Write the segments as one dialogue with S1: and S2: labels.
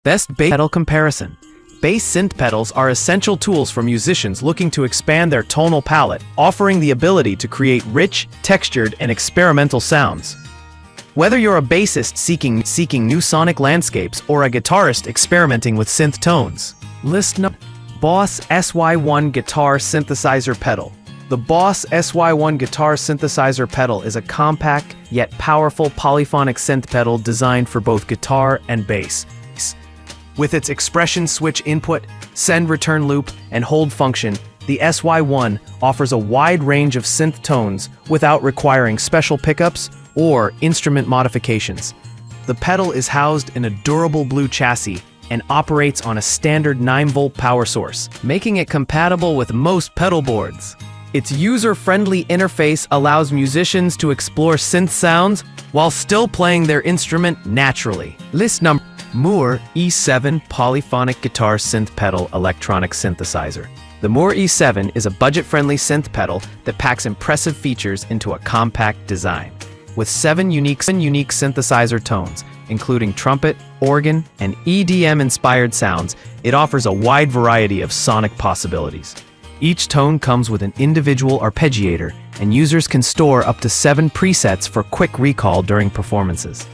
S1: Best bass pedal comparison. Bass synth pedals are essential tools for musicians looking to expand their tonal palette, offering the ability to create rich, textured, and experimental sounds. Whether you're a bassist seeking new sonic landscapes or a guitarist experimenting with synth tones, listen up. Boss SY1 Guitar Synthesizer Pedal. The Boss SY1 Guitar Synthesizer Pedal is a compact, yet powerful polyphonic synth pedal designed for both guitar and bass. With its expression switch input, send return loop, and hold function, the SY1 offers a wide range of synth tones without requiring special pickups or instrument modifications. The pedal is housed in a durable blue chassis and operates on a standard 9-volt power source, making it compatible with most pedal boards. Its user-friendly interface allows musicians to explore synth sounds while still playing their instrument naturally. List number: Moore E7 Polyphonic Guitar Synth Pedal Electronic Synthesizer. The Moore E7 is a budget-friendly synth pedal that packs impressive features into a compact design. With 7 unique synthesizer tones, including trumpet, organ, and EDM-inspired sounds, it offers a wide variety of sonic possibilities. Each tone comes with an individual arpeggiator, and users can store up to 7 presets for quick recall during performances.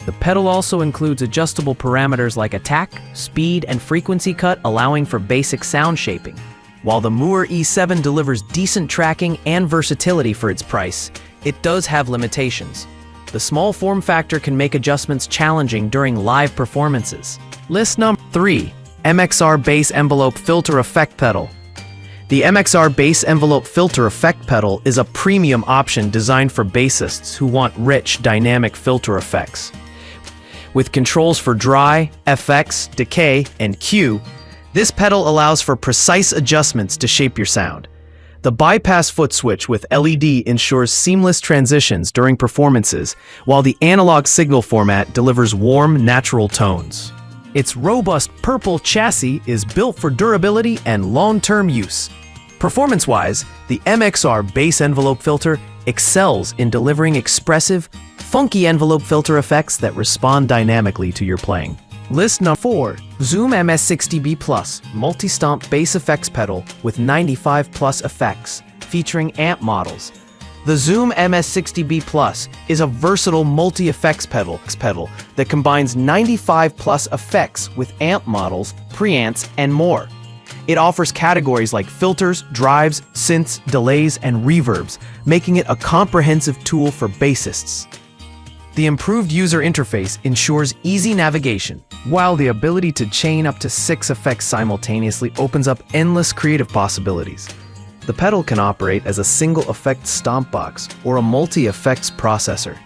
S1: The pedal also includes adjustable parameters like attack, speed, and frequency cut, allowing for basic sound shaping. While the Moore E7 delivers decent tracking and versatility for its price, it does have limitations. The small form factor can make adjustments challenging during live performances. List number 3. MXR Bass Envelope Filter Effect Pedal. The MXR Bass Envelope Filter Effect Pedal is a premium option designed for bassists who want rich, dynamic filter effects. With controls for dry, FX, decay, and Q, this pedal allows for precise adjustments to shape your sound. The bypass foot switch with LED ensures seamless transitions during performances, while the analog signal format delivers warm, natural tones. Its robust purple chassis is built for durability and long-term use. Performance-wise, the MXR Bass Envelope Filter excels in delivering expressive, funky envelope filter effects that respond dynamically to your playing. List number 4. Zoom MS60B Plus Multi-Stomp Bass Effects Pedal with 95 plus effects, featuring amp models. The Zoom MS60B Plus is a versatile multi-effects pedal that combines 95 plus effects with amp models, preamps, and more. It offers categories like filters, drives, synths, delays, and reverbs, making it a comprehensive tool for bassists. The improved user interface ensures easy navigation, while the ability to chain up to 6 effects simultaneously opens up endless creative possibilities. The pedal can operate as a single effect stomp box or a multi-effects processor.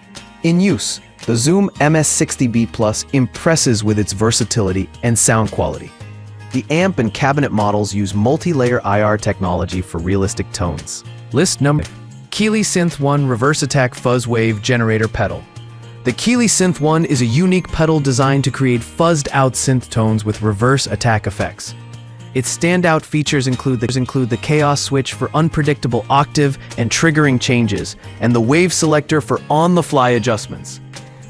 S1: In use, the Zoom MS60B Plus impresses with its versatility and sound quality. The amp and cabinet models use multi-layer IR technology for realistic tones. List number: Keeley Synth 1 Reverse Attack Fuzz Wave Generator Pedal. The Keeley Synth 1 is a unique pedal designed to create fuzzed-out synth tones with reverse attack effects. Its standout features include the chaos switch for unpredictable octave and triggering changes, and the wave selector for on-the-fly adjustments.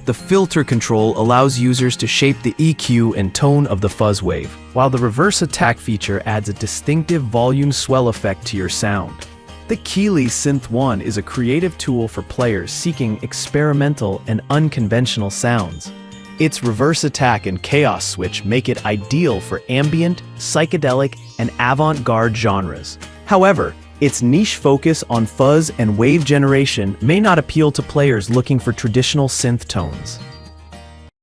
S1: The filter control allows users to shape the EQ and tone of the fuzz wave, while the reverse attack feature adds a distinctive volume swell effect to your sound. The Keeley Synth 1 is a creative tool for players seeking experimental and unconventional sounds. Its reverse attack and chaos switch make it ideal for ambient, psychedelic, and avant-garde genres. However, its niche focus on fuzz and wave generation may not appeal to players looking for traditional synth tones.